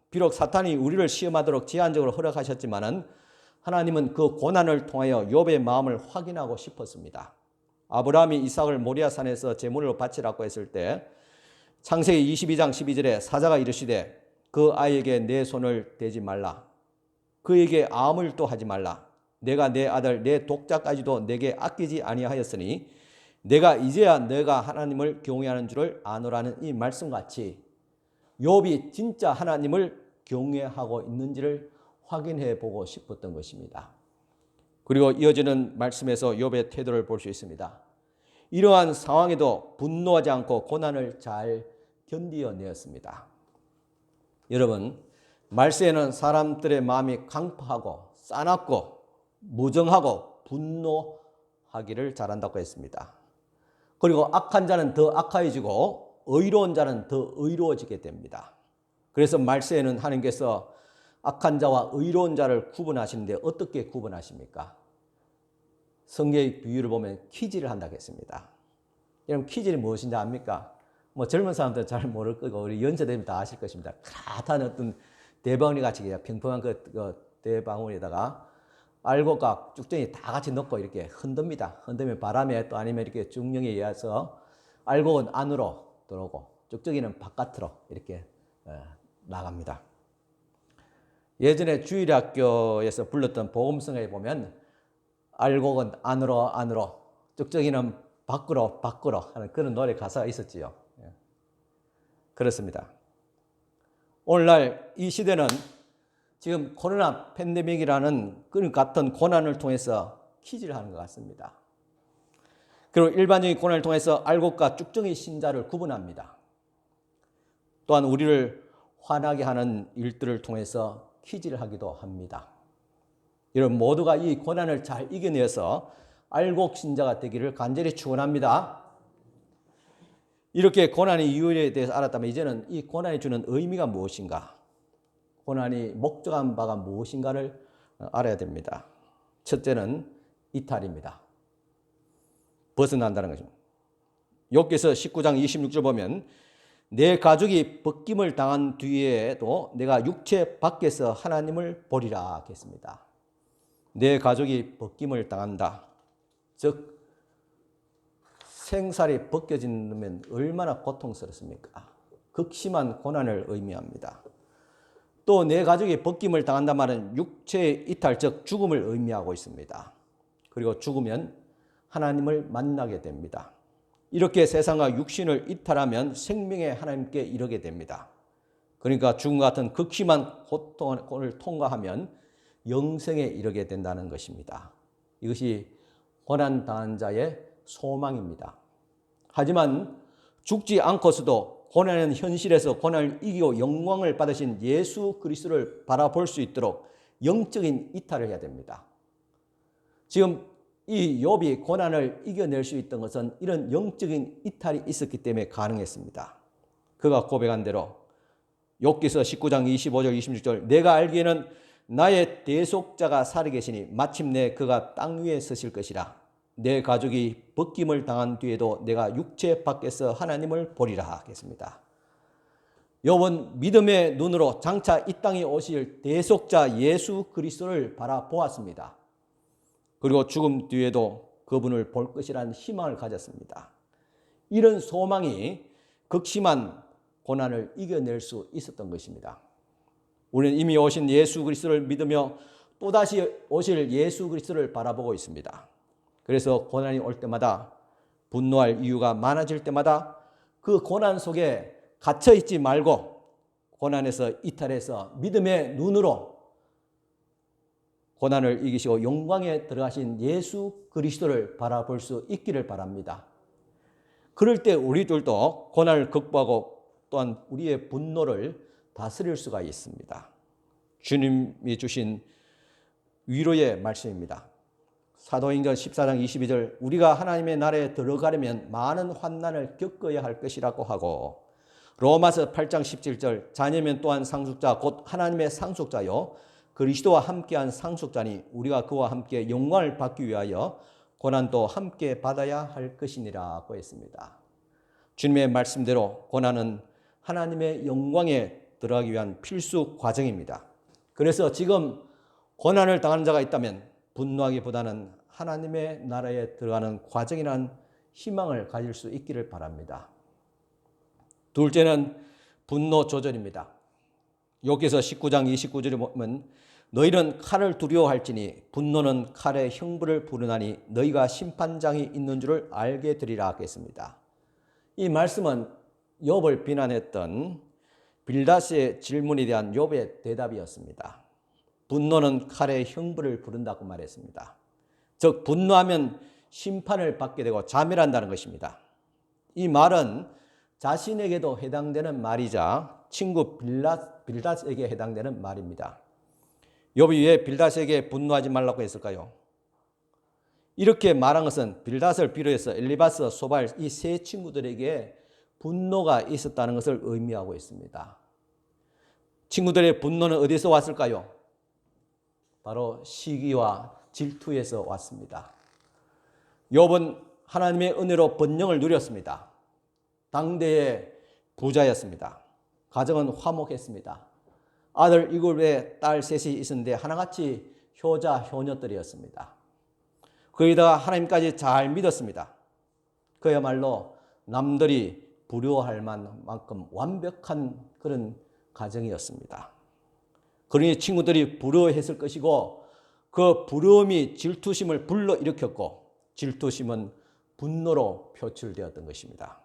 비록 사탄이 우리를 시험하도록 제한적으로 허락하셨지만은 하나님은 그 고난을 통하여 욥의 마음을 확인하고 싶었습니다. 아브라함이 이삭을 모리아산에서 제물로 바치라고 했을 때 창세기 22장 12절에 사자가 이르시되 그 아이에게 내 손을 대지 말라. 그에게 아무 일도 하지 말라. 내가 내 아들 내 독자까지도 내게 아끼지 아니하였으니 내가 이제야 내가 하나님을 경외하는 줄을 아노라는 이 말씀같이 욥이 진짜 하나님을 경외하고 있는지를 확인해 보고 싶었던 것입니다. 그리고 이어지는 말씀에서 욥의 태도를 볼 수 있습니다. 이러한 상황에도 분노하지 않고 고난을 잘 견디어내었습니다. 여러분, 말세에는 사람들의 마음이 강팍하고 싸납고 무정하고 분노하기를 잘한다고 했습니다. 그리고 악한 자는 더 악해지고 의로운 자는 더 의로워지게 됩니다. 그래서 말세에는 하나님께서 악한 자와 의로운 자를 구분하시는데 어떻게 구분하십니까? 성경의 비유를 보면 퀴즈를 한다고 했습니다. 여러분, 퀴즈는 무엇인지 압니까? 젊은 사람들은 잘 모를 거고 우리 연세대면 다 아실 것입니다. 그라한 어떤 대방울이 같이 그냥 평평한 그 대방울에다가 알곡과 쭉정이 다 같이 넣고 이렇게 흔듭니다. 흔들면 바람에 또 아니면 이렇게 중력에 의해서 알곡은 안으로 들어오고 쭉정이는 바깥으로 이렇게 나갑니다. 예전에 주일학교에서 불렀던 복음성에 보면 알곡은 안으로 쭉정이는 밖으로 하는 그런 노래 가사가 있었지요. 그렇습니다. 오늘날 이 시대는 지금 코로나 팬데믹이라는 그 같은 고난을 통해서 퀴즈를 하는 것 같습니다. 그리고 일반적인 고난을 통해서 알곡과 쭉정이 신자를 구분합니다. 또한 우리를 화나게 하는 일들을 통해서 퀴즈를 하기도 합니다. 여러분 모두가 이 고난을 잘 이겨내서 알곡 신자가 되기를 간절히 축원합니다. 이렇게 고난의 이유에 대해서 알았다면 이제는 이 고난이 주는 의미가 무엇인가, 고난이 목적한 바가 무엇인가를 알아야 됩니다. 첫째는 이탈입니다. 벗어난다는 것입니다. 욥기서 19장 26절 보면 내 가족이 벗김을 당한 뒤에도 내가 육체 밖에서 하나님을 보리라 했습니다. 내 가족이 벗김을 당한다. 즉 생살이 벗겨지면 얼마나 고통스럽습니까? 극심한 고난을 의미합니다. 또 내 가족이 벗김을 당한단 말은 육체의 이탈, 즉 죽음을 의미하고 있습니다. 그리고 죽으면 하나님을 만나게 됩니다. 이렇게 세상과 육신을 이탈하면 생명의 하나님께 이르게 됩니다. 그러니까 죽음 같은 극심한 고통을 통과하면 영생에 이르게 된다는 것입니다. 이것이 고난당한 자의 소망입니다. 하지만 죽지 않고서도 고난의 현실에서 고난을 이기고 영광을 받으신 예수 그리스도를 바라볼 수 있도록 영적인 이탈을 해야 됩니다. 지금 이 욥이 고난을 이겨낼 수 있던 것은 이런 영적인 이탈이 있었기 때문에 가능했습니다. 그가 고백한 대로 욥기서 19장 25절 26절 내가 알기에는 나의 대속자가 살아계시니 마침내 그가 땅 위에 서실 것이라. 내 가족이 벗김을 당한 뒤에도 내가 육체 밖에서 하나님을 보리라 하겠습니다. 욥은 믿음의 눈으로 장차 이 땅에 오실 대속자 예수 그리스도를 바라보았습니다. 그리고 죽음 뒤에도 그분을 볼 것이라는 희망을 가졌습니다. 이런 소망이 극심한 고난을 이겨낼 수 있었던 것입니다. 우리는 이미 오신 예수 그리스도를 믿으며 또다시 오실 예수 그리스도를 바라보고 있습니다. 그래서 고난이 올 때마다 분노할 이유가 많아질 때마다 그 고난 속에 갇혀있지 말고 고난에서 이탈해서 믿음의 눈으로 고난을 이기시고 영광에 들어가신 예수 그리스도를 바라볼 수 있기를 바랍니다. 그럴 때 우리들도 고난을 극복하고 또한 우리의 분노를 다스릴 수가 있습니다. 주님이 주신 위로의 말씀입니다. 사도행전 14장 22절 우리가 하나님의 나라에 들어가려면 많은 환난을 겪어야 할 것이라고 하고 로마서 8장 17절 자녀면 또한 상속자 곧 하나님의 상속자요 그리스도와 함께한 상속자니 우리가 그와 함께 영광을 받기 위하여 고난도 함께 받아야 할 것이니라고 했습니다. 주님의 말씀대로 고난은 하나님의 영광에 들어가기 위한 필수 과정입니다. 그래서 지금 고난을 당하는 자가 있다면 분노하기보다는 하나님의 나라에 들어가는 과정이라는 희망을 가질 수 있기를 바랍니다. 둘째는 분노 조절입니다. 여기서 19장 29절에 보면 너희는 칼을 두려워할지니 분노는 칼의 형벌을 부르나니 너희가 심판장이 있는 줄을 알게 되리라 하겠습니다. 이 말씀은 욥을 비난했던 빌닷의 질문에 대한 욥의 대답이었습니다. 분노는 칼의 형벌을 부른다고 말했습니다. 즉 분노하면 심판을 받게 되고 자멸한다는 것입니다. 이 말은 자신에게도 해당되는 말이자 친구 빌닷에게 해당되는 말입니다. 욥이 왜 빌닷에게 분노하지 말라고 했을까요? 이렇게 말한 것은 빌닷을 비롯해서 엘리바스, 소발 이 세 친구들에게 분노가 있었다는 것을 의미하고 있습니다. 친구들의 분노는 어디서 왔을까요? 바로 시기와 질투에서 왔습니다. 욥은 하나님의 은혜로 번영을 누렸습니다. 당대의 부자였습니다. 가정은 화목했습니다. 아들 7에 딸 3이 있었는데 하나같이 효자, 효녀들이었습니다. 거기다가 하나님까지 잘 믿었습니다. 그야말로 남들이 부러워할 만큼 완벽한 그런 가정이었습니다. 그러니 친구들이 부러워했을 것이고 그 부러움이 질투심을 불러일으켰고 질투심은 분노로 표출되었던 것입니다.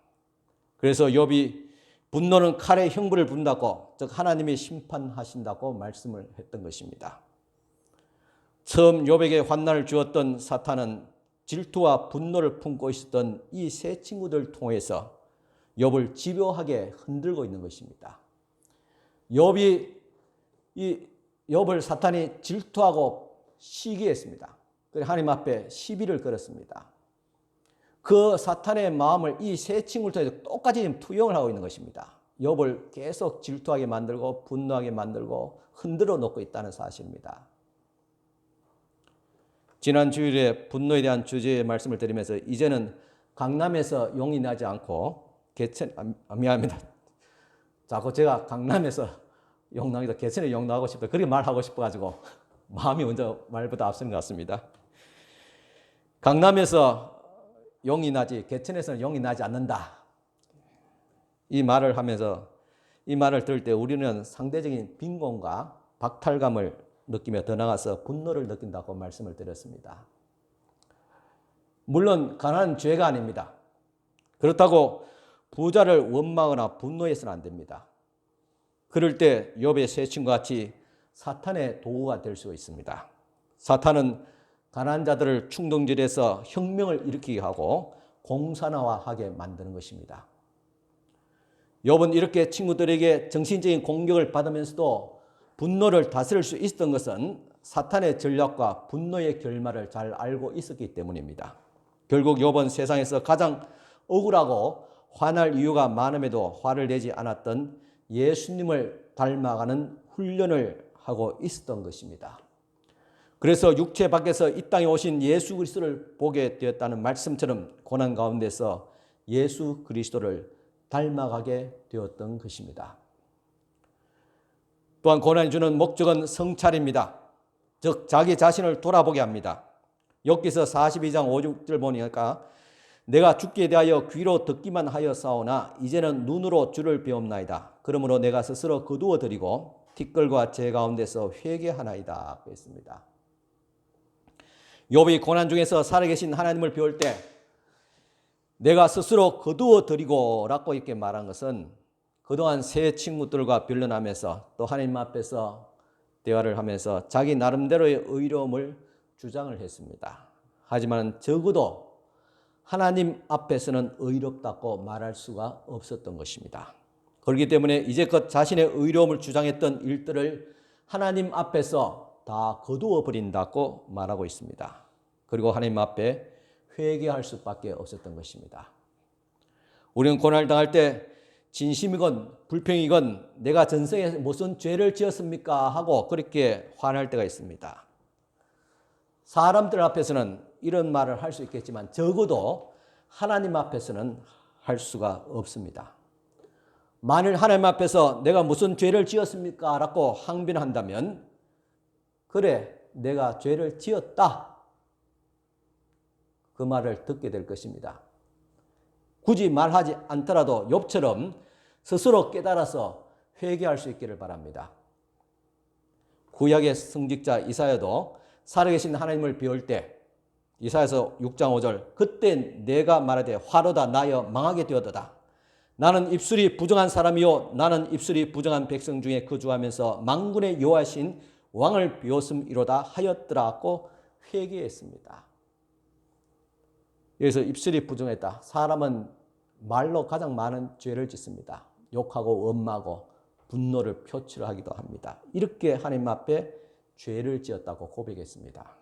그래서 욥이 분노는 칼의 형벌을 부른다고 즉 하나님이 심판하신다고 말씀을 했던 것입니다. 처음 욥에게 환난을 주었던 사탄은 질투와 분노를 품고 있었던 이 세 친구들을 통해서 욥을 집요하게 흔들고 있는 것입니다. 욥을 사탄이 질투하고 시기했습니다. 그래서 하나님 앞에 시비를 걸었습니다. 그 사탄의 마음을 이 세 친구를 통해서 똑같이 지금 투영을 하고 있는 것입니다. 욥을 계속 질투하게 만들고 분노하게 만들고 흔들어 놓고 있다는 사실입니다. 지난 주일에 분노에 대한 주제의 말씀을 드리면서 이제는 강남에서 용이 나지 않고 미안합니다. 자꾸 제가 강남에서 용 나기도 개천에 용 나고 싶다 그렇게 말하고 싶어가지고 마음이 먼저 말보다 앞서는 것 같습니다. 강남에서 용이 나지 개천에서는 용이 나지 않는다. 이 말을 하면서 이 말을 들을 때 우리는 상대적인 빈곤과 박탈감을 느끼며 더 나아가서 분노를 느낀다고 말씀을 드렸습니다. 물론 가난은 죄가 아닙니다. 그렇다고 부자를 원망하거나 분노해서는 안 됩니다. 그럴 때 욥의 세 친구와 같이 사탄의 도구가 될 수 있습니다. 사탄은 가난한 자들을 충동질해서 혁명을 일으키게 하고 공산화하게 만드는 것입니다. 욥은 이렇게 친구들에게 정신적인 공격을 받으면서도 분노를 다스릴 수 있었던 것은 사탄의 전략과 분노의 결말을 잘 알고 있었기 때문입니다. 결국 욥은 세상에서 가장 억울하고 화날 이유가 많음에도 화를 내지 않았던 예수님을 닮아가는 훈련을 하고 있었던 것입니다. 그래서 육체 밖에서 이 땅에 오신 예수 그리스도를 보게 되었다는 말씀처럼 고난 가운데서 예수 그리스도를 닮아가게 되었던 것입니다. 또한 고난이 주는 목적은 성찰입니다. 즉 자기 자신을 돌아보게 합니다. 욥기서 42장 5, 6절 보니까 내가 죽게 대하여 귀로 듣기만 하였사오나 이제는 눈으로 주를 배움나이다. 그러므로 내가 스스로 거두어 드리고 티끌과 재 가운데서 회개하나이다 했습니다. 욥이 고난 중에서 살아계신 하나님을 배울 때 내가 스스로 거두어 드리고 라고 이렇게 말한 것은 그동안 새 친구들과 변론하면서 또 하나님 앞에서 대화를 하면서 자기 나름대로의 의로움을 주장을 했습니다. 하지만 적어도 하나님 앞에서는 의롭다고 말할 수가 없었던 것입니다. 그렇기 때문에 이제껏 자신의 의로움을 주장했던 일들을 하나님 앞에서 다 거두어 버린다고 말하고 있습니다. 그리고 하나님 앞에 회개할 수밖에 없었던 것입니다. 우리는 고난을 당할 때 진심이건 불평이건 내가 전생에 무슨 죄를 지었습니까? 하고 그렇게 화날 때가 있습니다. 사람들 앞에서는 이런 말을 할 수 있겠지만 적어도 하나님 앞에서는 할 수가 없습니다. 만일 하나님 앞에서 내가 무슨 죄를 지었습니까? 라고 항변한다면 그래, 내가 죄를 지었다. 그 말을 듣게 될 것입니다. 굳이 말하지 않더라도 욥처럼 스스로 깨달아서 회개할 수 있기를 바랍니다. 구약의 성직자 이사야도 살아계신 하나님을 비울 때 이사야서 6장 5절 그때 내가 말하되 화로다 나여 망하게 되었도다. 나는 입술이 부정한 사람이요 나는 입술이 부정한 백성 중에 거주하면서 만군의 여호와신 왕을 비웃음이로다 하였더라고 회개했습니다. 여기서 입술이 부정했다. 사람은 말로 가장 많은 죄를 짓습니다. 욕하고 원망하고 분노를 표출하기도 합니다. 이렇게 하나님 앞에 죄를 지었다고 고백했습니다.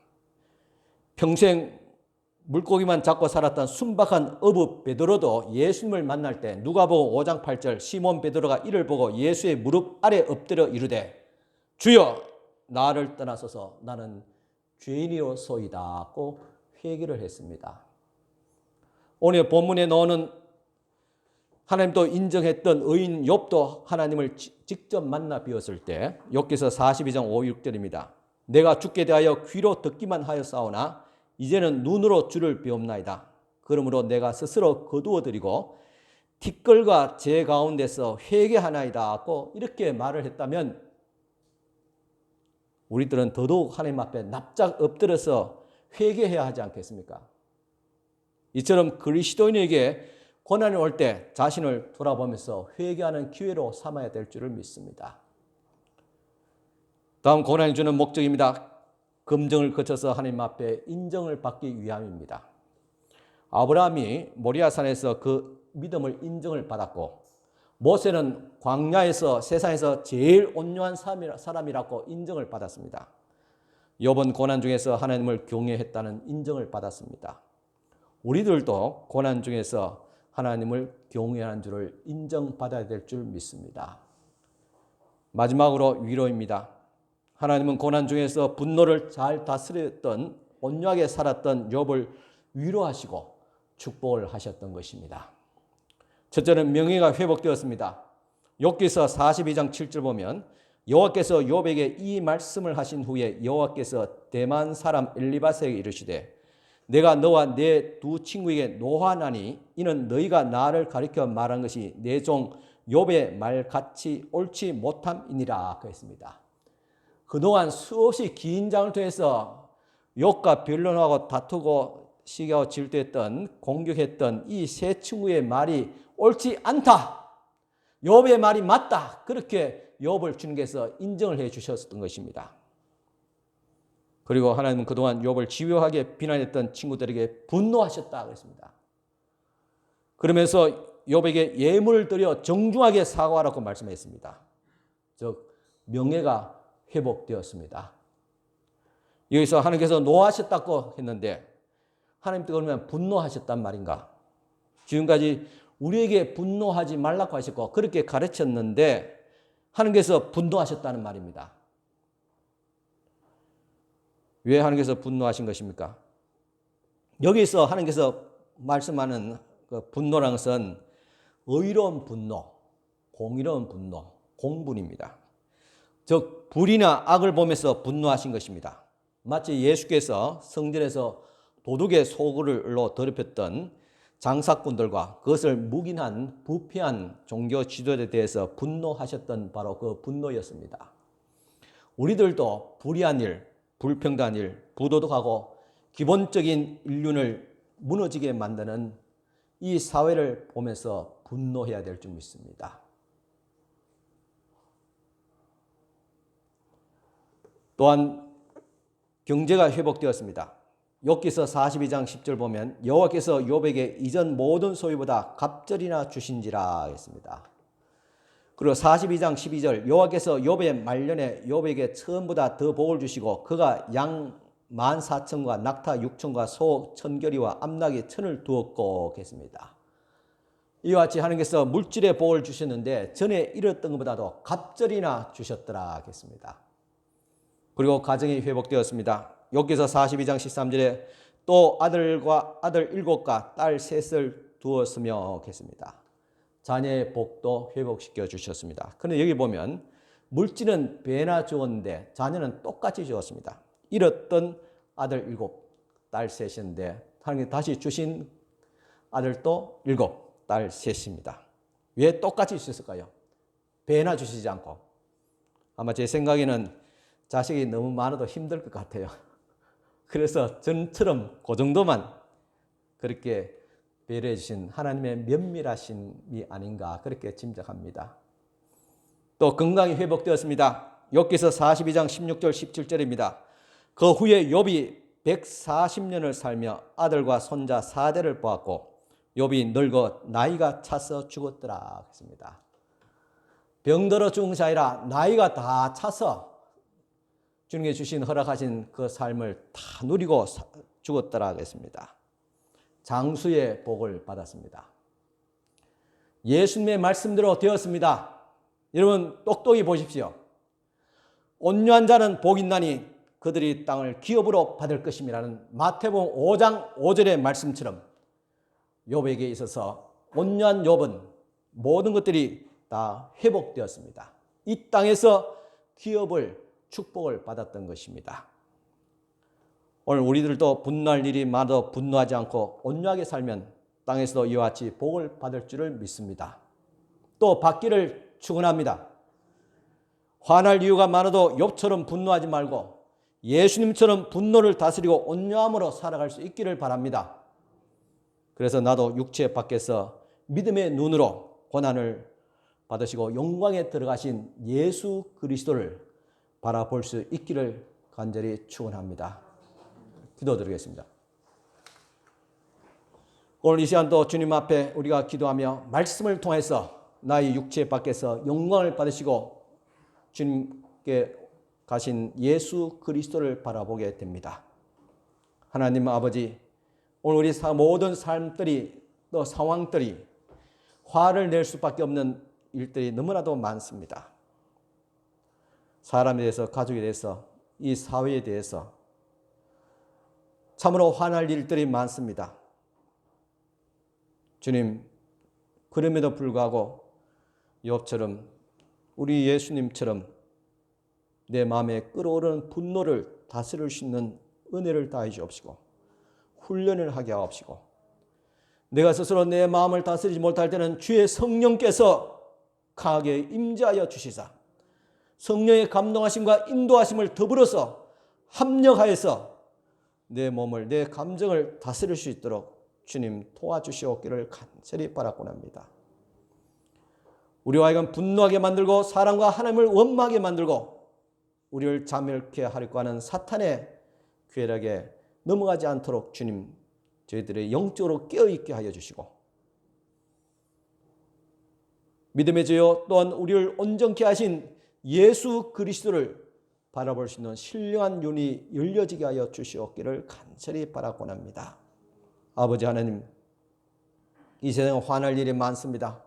평생 물고기만 잡고 살았던 순박한 어부 베드로도 예수님을 만날 때 누가복음 5장 8절 시몬 베드로가 이를 보고 예수의 무릎 아래 엎드려 이르되 주여 나를 떠나소서 나는 죄인이로소이다고 회개를 했습니다. 오늘 본문에 나오는 하나님도 인정했던 의인 욥도 하나님을 직접 만나 비었을 때 욥기서 42장 5, 6절입니다. 내가 주께 대하여 귀로 듣기만 하였사오나 이제는 눈으로 주를 비옵나이다. 그러므로 내가 스스로 거두어드리고 티끌과 제 가운데서 회개하나이다 하고 이렇게 말을 했다면 우리들은 더더욱 하나님 앞에 납작 엎드려서 회개해야 하지 않겠습니까? 이처럼 그리스도인에게 고난이 올 때 자신을 돌아보면서 회개하는 기회로 삼아야 될 줄을 믿습니다. 다음 고난이 주는 목적입니다. 검증을 거쳐서 하나님 앞에 인정을 받기 위함입니다. 아브라함이 모리아산에서 그 믿음을 인정을 받았고 모세는 광야에서 세상에서 제일 온유한 사람이라고 인정을 받았습니다. 욥은 고난 중에서 하나님을 경외했다는 인정을 받았습니다. 우리들도 고난 중에서 하나님을 경외하는 줄을 인정받아야 될 줄 믿습니다. 마지막으로 위로입니다. 하나님은 고난 중에서 분노를 잘 다스렸던 온유하게 살았던 욥을 위로하시고 축복을 하셨던 것입니다. 첫째는 명예가 회복되었습니다. 욥기서 42장 7절 보면 여호와께서 욥에게 이 말씀을 하신 후에 여호와께서 대만 사람 엘리바스에게 이르시되 내가 너와 내 두 친구에게 노하나니 이는 너희가 나를 가리켜 말한 것이 내 종 욥의 말같이 옳지 못함이니라 그랬습니다. 그동안 수없이 긴 장을 통해서 욥과 변론하고 다투고 시기하고 질투했던 공격했던 이 세 친구의 말이 옳지 않다. 욥의 말이 맞다. 그렇게 욥을 주님께서 인정을 해 주셨던 것입니다. 그리고 하나님은 그동안 욥을 집요하게 비난했던 친구들에게 분노하셨다 그랬습니다. 그러면서 욥에게 예물을 드려 정중하게 사과하라고 말씀했습니다. 즉 명예가 회복되었습니다. 여기서 하나님께서 노하셨다고 했는데 하나님도 그러면 분노하셨단 말인가? 지금까지 우리에게 분노하지 말라고 하셨고 그렇게 가르쳤는데 하나님께서 분노하셨다는 말입니다. 왜 하나님께서 분노하신 것입니까? 여기서 하나님께서 말씀하는 그 분노라는 것은 의로운 분노, 공의로운 분노, 공분입니다. 즉 불의나 악을 보면서 분노하신 것입니다. 마치 예수께서 성전에서 도둑의 소굴로 더럽혔던 장사꾼들과 그것을 묵인한 부패한 종교 지도자에 대해서 분노하셨던 바로 그 분노였습니다. 우리들도 불의한 일, 불평등한 일, 부도덕하고 기본적인 인륜을 무너지게 만드는 이 사회를 보면서 분노해야 될 줄 믿습니다. 또한 경제가 회복되었습니다. 욥기서 42장 10절 보면 여호와께서 욥에게 이전 모든 소유보다 갑절이나 주신지라 했습니다. 그리고 42장 12절 여호와께서 욥의 말년에 욥에게 처음보다 더 복을 주시고 그가 양 14,000과 낙타 6,000과 소 1,000결이와 암나귀 1,000을 두었고 했습니다. 이와 같이 하나님께서 물질의 복을 주셨는데 전에 잃었던 것보다도 갑절이나 주셨더라 했습니다. 그리고 가정이 회복되었습니다. 욥기서 42장 13절에 또 아들 7과 딸 3을 두었으며 했습니다. 자녀의 복도 회복시켜 주셨습니다. 그런데 여기 보면 물질은 배나 주었는데 자녀는 똑같이 주었습니다. 잃었던 아들 7, 딸 3인데 하나님이 다시 주신 아들도 7, 딸 3입니다. 왜 똑같이 주셨을까요? 배나 주시지 않고. 아마 제 생각에는 자식이 너무 많아도 힘들 것 같아요. 그래서 전처럼 그 정도만 그렇게 배려해 주신 하나님의 면밀하심이 아닌가 그렇게 짐작합니다. 또 건강이 회복되었습니다. 욥기서 42장 16절 17절입니다. 그 후에 욥이 140년을 살며 아들과 손자 4대를 보았고 욥이 늙어 나이가 차서 죽었더라 했습니다. 병들어 죽은 것이 아니라 나이가 다 차서 주님께 주신 허락하신 그 삶을 다 누리고 죽었더라 했습니다. 장수의 복을 받았습니다. 예수님의 말씀대로 되었습니다. 여러분 똑똑히 보십시오. 온유한 자는 복이 있나니 그들이 땅을 기업으로 받을 것임이라는 마태복음 5장 5절의 말씀처럼 욥에게 있어서 온유한 욥은 모든 것들이 다 회복되었습니다. 이 땅에서 기업을 축복을 받았던 것입니다. 오늘 우리들도 분노할 일이 많아도 분노하지 않고 온유하게 살면 땅에서도 이와 같이 복을 받을 줄을 믿습니다. 또 받기를 축원합니다. 화날 이유가 많아도 욥처럼 분노하지 말고 예수님처럼 분노를 다스리고 온유함으로 살아갈 수 있기를 바랍니다. 그래서 나도 육체 밖에서 믿음의 눈으로 고난을 받으시고 영광에 들어가신 예수 그리스도를 바라볼 수 있기를 간절히 축원합니다. 기도드리겠습니다. 오늘 이 시간도 주님 앞에 우리가 기도하며 말씀을 통해서 나의 육체 밖에서 영광을 받으시고 주님께 가신 예수 그리스도를 바라보게 됩니다. 하나님 아버지, 오늘 우리 모든 삶들이 또 상황들이 화를 낼 수밖에 없는 일들이 너무나도 많습니다. 사람에 대해서, 가족에 대해서, 이 사회에 대해서 참으로 화날 일들이 많습니다. 주님, 그럼에도 불구하고 욥처럼 우리 예수님처럼 내 마음에 끓어오르는 분노를 다스릴 수 있는 은혜를 다해 주옵시고 훈련을 하게 하옵시고 내가 스스로 내 마음을 다스리지 못할 때는 주의 성령께서 강하게 임재하여 주시사 성령의 감동하심과 인도하심을 더불어서 합력하여서 내 몸을, 내 감정을 다스릴 수 있도록 주님 도와주시옵기를 간절히 바라곤 합니다. 우리와 하여금 분노하게 만들고 사람과 하나님을 원망하게 만들고 우리를 자멸케 하려고 하는 사탄의 괴력에 넘어가지 않도록 주님 저희들의 영적으로 깨어있게 하여 주시고 믿음의 주여 또한 우리를 온전케 하신 예수 그리스도를 바라볼 수 있는 신령한 눈이 열려지게 하여 주시옵기를 간절히 바라곤 합니다. 아버지 하나님, 이 세상에 화날 일이 많습니다.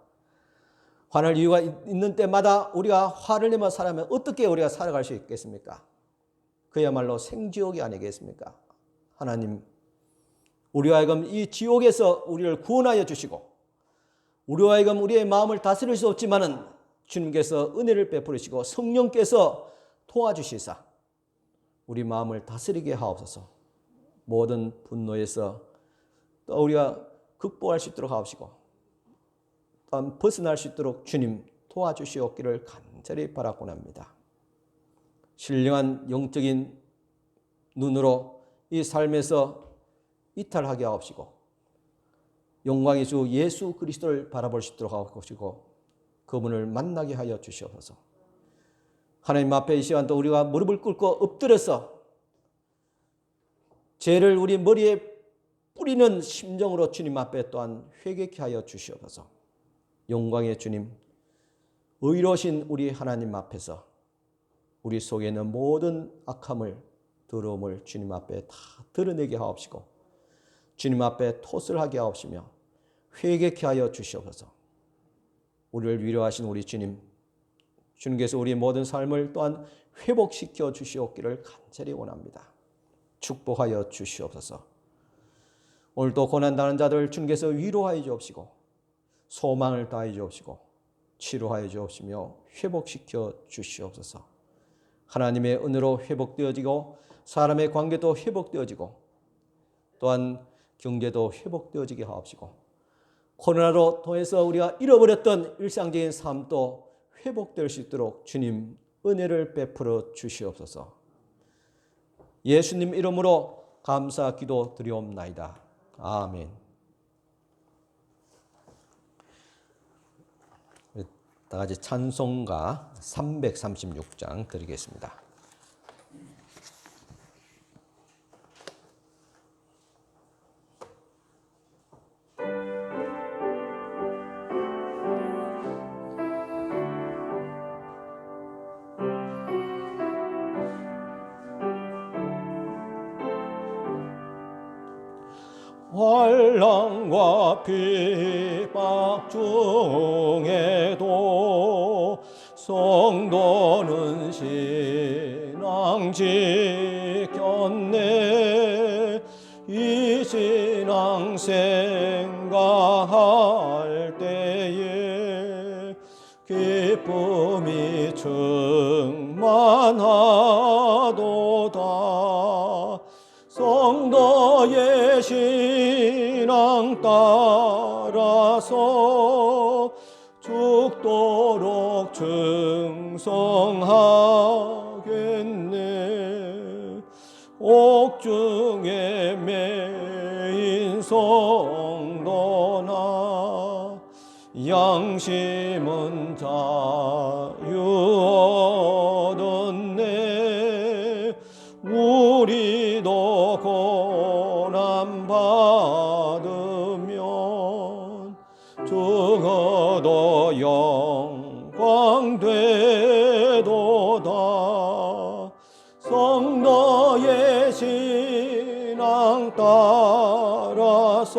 화날 이유가 있는 때마다 우리가 화를 내며 살아가면 어떻게 우리가 살아갈 수 있겠습니까? 그야말로 생지옥이 아니겠습니까? 하나님, 우리와 하여금 이 지옥에서 우리를 구원하여 주시고 우리와 하여금 우리의 마음을 다스릴 수 없지만은 주님께서 은혜를 베풀으시고 성령께서 도와주시사 우리 마음을 다스리게 하옵소서. 모든 분노에서 또 우리가 극복할 수 있도록 하옵시고 또한 벗어날 수 있도록 주님 도와주시옵기를 간절히 바라곤 합니다. 신령한 영적인 눈으로 이 삶에서 이탈하게 하옵시고 영광의 주 예수 그리스도를 바라볼 수 있도록 하옵시고 그분을 만나게 하여 주시옵소서. 하나님 앞에 이 시간 또 우리가 무릎을 꿇고 엎드려서 죄를 우리 머리에 뿌리는 심정으로 주님 앞에 또한 회개케 하여 주시옵소서. 영광의 주님, 의로우신 우리 하나님 앞에서 우리 속에 있는 모든 악함을, 더러움을 주님 앞에 다 드러내게 하옵시고 주님 앞에 토설하게 하옵시며 회개케 하여 주시옵소서. 우리를 위로하신 우리 주님, 주님께서 우리의 모든 삶을 또한 회복시켜 주시옵기를 간절히 원합니다. 축복하여 주시옵소서. 오늘도 고난당하는 자들 주님께서 위로하여 주옵시고 소망을 다해 주옵시고 치료하여 주옵시며 회복시켜 주시옵소서. 하나님의 은혜로 회복되어지고 사람의 관계도 회복되어지고 또한 경제도 회복되어지게 하옵시고 코로나로 통해서 우리가 잃어버렸던 일상적인 삶도 회복될 수 있도록 주님 은혜를 베풀어 주시옵소서. 예수님 이름으로 감사 기도 드리옵나이다. 아멘. 다 같이 찬송가 336장 드리겠습니다. 환난과 핍박 중에도 성도는 신앙 지켰네. 이 신앙 생각할 때에 기쁨이 충만하도다. 성도의 신앙 따라서 죽도록 충성하겠네. 옥중에 매인 성도나 양심은 자유 얻었네. 우리도 고난 받으면 죽어도 영광 되도다. 성도의 신앙 따라서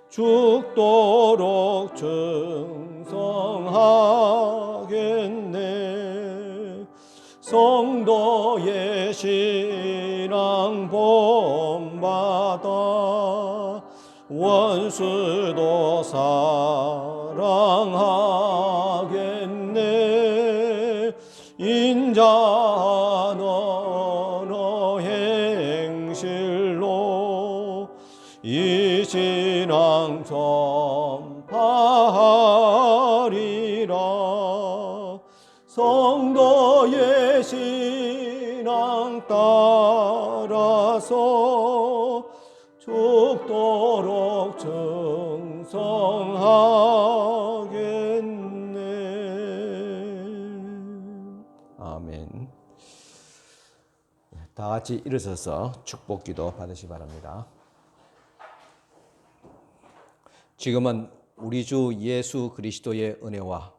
죽도록 충성하겠네. 성도의 신앙 본받아 원수도 사랑하겠네. 인자한 언어 행실로 이 신앙 전파하리라. 성도의 신앙 따라서 죽도록 충성하겠네. 아멘. 다 같이 일어서서 축복기도 받으시 바랍니다. 지금은 우리 주 예수 그리스도의 은혜와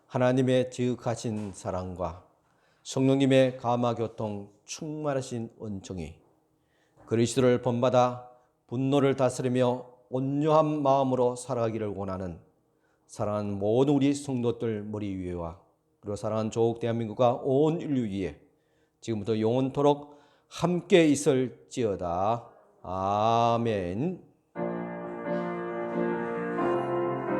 하나님의 지극하신 사랑과 성령님의 감화교통 충만하신 은총이 그리스도를 본받아 분노를 다스리며 온유한 마음으로 살아가기를 원하는 사랑하는 모든 우리 성도들 머리 위에와 그리고 사랑하는 조국 대한민국과 온 인류 위에 지금부터 영원토록 함께 있을지어다. 아멘.